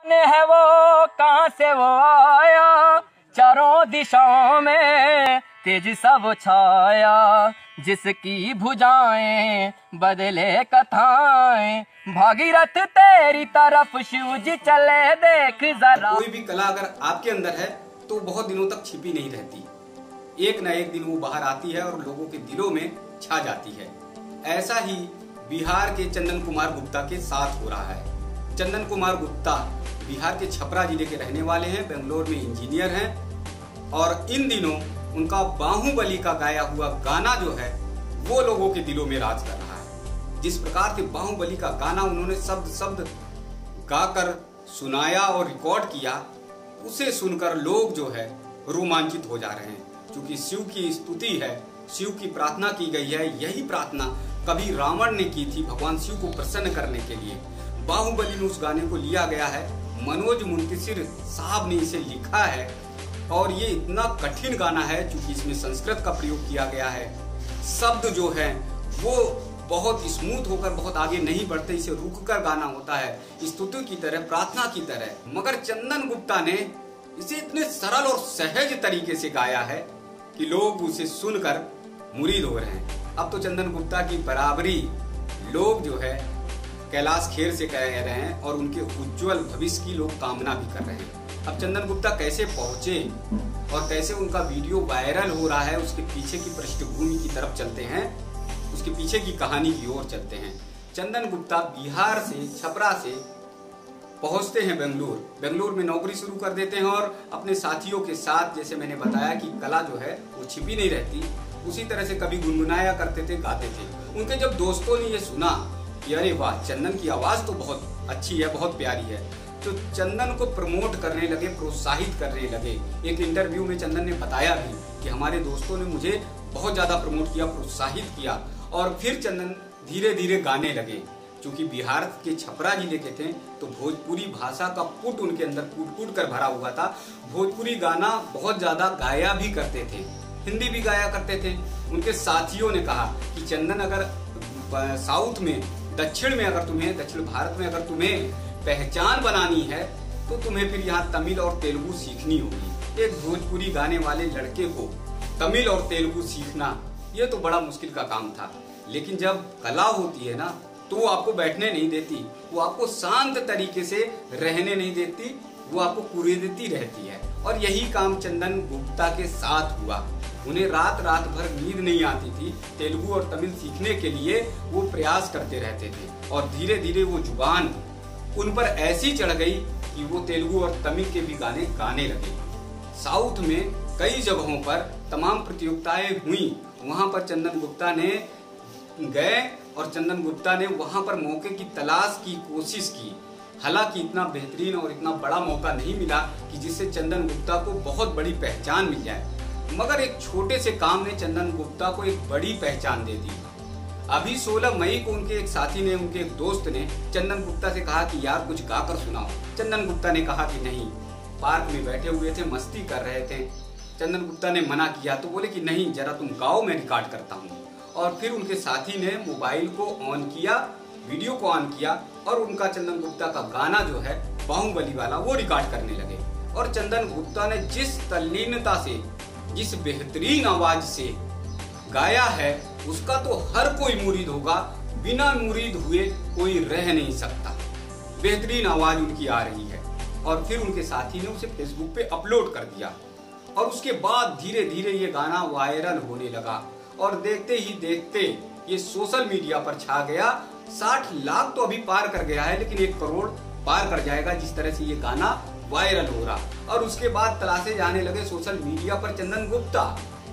है वो कहाँ से वो आया, चारों दिशाओं में तेज सब छाया, जिसकी भुजाएं बदले कथाएं, भागीरथ तेरी तरफ शिव जी चले देख जरा। कोई भी कला अगर आपके अंदर है तो बहुत दिनों तक छिपी नहीं रहती, एक न एक दिन वो बाहर आती है और लोगों के दिलों में छा जाती है। ऐसा ही बिहार के चंदन कुमार गुप्ता के साथ हो रहा है। चंदन कुमार गुप्ता बिहार के छपरा जिले के रहने वाले हैं, बेंगलोर में इंजीनियर हैं और इन दिनों उनका बाहुबली का गाया हुआ गाना जो है वो लोगों के दिलों में राज कर रहा है। जिस प्रकार से बाहुबली का गाना उन्होंने शब्द शब्द गाकर सुनाया और रिकॉर्ड किया, उसे सुनकर लोग जो है रोमांचित हो जा रहे हैं। क्योंकि शिव की स्तुति है, शिव की प्रार्थना की गई है। यही प्रार्थना कभी रावण ने की थी भगवान शिव को प्रसन्न करने के लिए। बाहुबली में उस गाने को लिया गया है, मनोज मुंतशिर साहब ने इसे लिखा है और ये इतना कठिन गाना है क्योंकि इसमें संस्कृत का प्रयोग किया गया है। शब्द जो है वो बहुत स्मूथ होकर बहुत आगे नहीं बढ़ते, इसे रुककर गाना होता है, स्तुति की तरह, प्रार्थना की तरह। मगर चंदन गुप्ता ने इसे इतने सरल और सहज तरीके से गाया है कि लोग उसे सुनकर मुरीद हो रहे हैं। अब तो चंदन गुप्ता की बराबरी लोग जो है कैलाश खेर से कह रहे हैं और उनके उज्जवल भविष्य की लोग कामना भी कर रहे हैं। अब चंदन गुप्ता कैसे पहुंचे और कैसे उनका वीडियो वायरल हो रहा है, उसके पीछे की पृष्ठभूमि की तरफ चलते हैं, उसके पीछे की कहानी की ओर चलते हैं। चंदन गुप्ता बिहार से, छपरा से पहुंचते हैं बेंगलुरु में नौकरी शुरू कर देते हैं और अपने साथियों के साथ, जैसे मैंने बताया कि कला जो है वो छिपी नहीं रहती, उसी तरह से कभी गुनगुनाया करते थे, गाते थे। उनके जब दोस्तों ने ये सुना कि अरे वाह, चंदन की आवाज तो बहुत अच्छी है, बहुत प्यारी है, तो चंदन को प्रमोट करने लगे, प्रोत्साहित करने लगे। एक इंटरव्यू में चंदन ने बताया भी कि हमारे दोस्तों ने मुझे बहुत ज्यादा प्रमोट किया, प्रोत्साहित किया। और फिर चंदन धीरे धीरे गाने लगे। क्योंकि बिहार के छपरा जिले के थे तो भोजपुरी भाषा का पुट उनके अंदर कूट कूट कर भरा हुआ था। भोजपुरी गाना बहुत ज्यादा गाया भी करते थे, हिंदी भी गाया करते थे। उनके साथियों ने कहा कि चंदन, अगर साउथ में, दक्षिण में, अगर तुम्हें, दक्षिण भारत में अगर तुम्हें पहचान बनानी है तो तुम्हें फिर यहाँ तमिल और तेलुगु सीखनी होगी। एक भोजपुरी गाने वाले लड़के को तमिल और तेलुगु सीखना ये तो बड़ा मुश्किल का काम था। लेकिन जब कला होती है ना तो वो आपको बैठने नहीं देती, वो आपको शांत तरीके से रहने नहीं देती, वो आपको कुरेदती रहती है। और यही काम चंदन गुप्ता के साथ हुआ। उन्हें रात रात भर नींद नहीं आती थी। तेलुगु और तमिल सीखने के लिए वो प्रयास करते रहते थे और धीरे धीरे वो जुबान उन पर ऐसी चढ़ गई कि वो तेलुगु और तमिल के भी गाने गाने लगे। साउथ में कई जगहों पर तमाम प्रतियोगिताएं हुई, वहां पर चंदन गुप्ता ने गए और चंदन गुप्ता ने वहां पर मौके की तलाश की कोशिश की। हालांकि इतना बेहतरीन और इतना बड़ा मौका नहीं मिला कि जिससे चंदन गुप्ता को बहुत बड़ी पहचान मिल जाए, मगर एक छोटे से काम ने चंदन गुप्ता को एक बड़ी पहचान दे दी। अभी 16 मई को उनके एक साथी ने, उनके एक दोस्त ने चंदन गुप्ता से कहा कि यार कुछ गाकर सुनाओ। चंदन गुप्ता ने कहा कि नहीं, पार्क में बैठे हुए थे, मस्ती कर रहे थे। चंदन गुप्ता ने मना किया तो बोले कि नहीं, जरा तुम गाओ, मैं रिकॉर्ड करता हूँ। और फिर उनके साथी ने मोबाइल को ऑन किया, वीडियो को ऑन किया और उनका चंदन गुप्ता का गाना जो है बाहुबली वाला वो रिकॉर्ड करने लगे। और चंदन गुप्ता ने जिस तल्लीनता से, जिस बेहतरीन आवाज से गाया है, उसका तो हर कोई मुरीद होगा, बिना मुरीद हुए कोई रह नहीं सकता। बेहतरीन आवाज उनकी आ रही है। और फिर उनके साथी ने उसे फेसबुक पे अपलोड कर दिया और उसके बाद धीरे धीरे ये गाना वायरल होने लगा और देखते ही देखते ये सोशल मीडिया पर छा गया। 60 लाख तो अभी पार कर गया है, लेकिन 1 करोड़ पार कर जाएगा जिस तरह से ये गाना वायरल हो रहा। और उसके बाद तलाशे जाने लगे सोशल मीडिया पर चंदन गुप्ता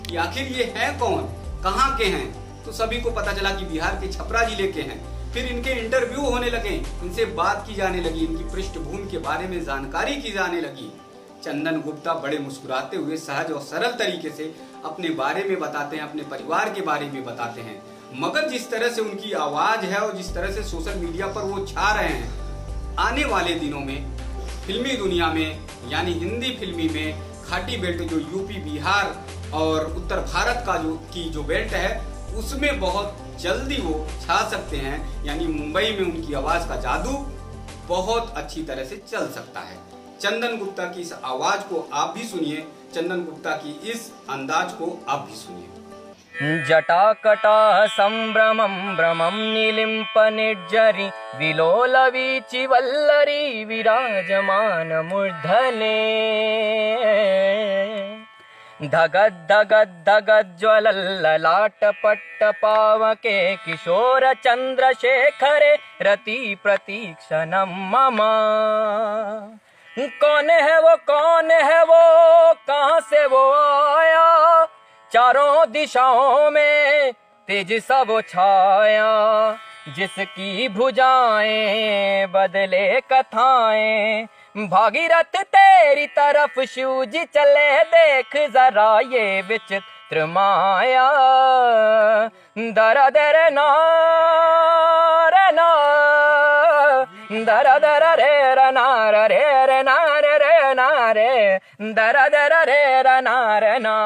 कि आखिर ये है कौन, कहाँ के हैं। तो सभी को पता चला कि बिहार के छपरा जिले के हैं। फिर इनके इंटरव्यू होने लगे, इनसे बात की जाने लगी, इनकी पृष्ठभूमि के बारे में जानकारी की जाने लगी। चंदन गुप्ता बड़े मुस्कुराते हुए सहज और सरल तरीके से अपने बारे में बताते हैं, अपने परिवार के बारे में बताते हैं। मगर जिस तरह से उनकी आवाज है और जिस तरह से सोशल मीडिया पर वो छा रहे हैं, आने वाले दिनों में फिल्मी दुनिया में, यानी हिंदी फिल्मी में, खाटी बेल्ट जो यूपी, बिहार और उत्तर भारत का जो बेल्ट है, उसमें बहुत जल्दी वो छा सकते हैं। यानी मुंबई में उनकी आवाज का जादू बहुत अच्छी तरह से चल सकता है। चंदन गुप्ता की इस आवाज को आप भी सुनिए, चंदन गुप्ता की इस अंदाज को आप भी सुनिए। जटाकटा संभ्रमं भ्रमं निलिम्प निर्जरी विलोलवीचि वल्लरी विराजमान मूर्धने धगद धगद धगद ज्वलल्ललाट पट्ट पावके किशोर चंद्रशेखरे रति प्रतीक्षणं मम। कौन है वो, कौन है वो, कहाँ से वो आया, चारों दिशाओं में तेज सा वो छाया, जिसकी भुजाएं बदले कथाएं, भागीरथ तेरी तरफ शिव जी चले, देख जरा ये विचित्र माया। दर दर ना रे ना, दर दर रे र ना रे ना रे ना रे, दर दर रे र ना रे ना।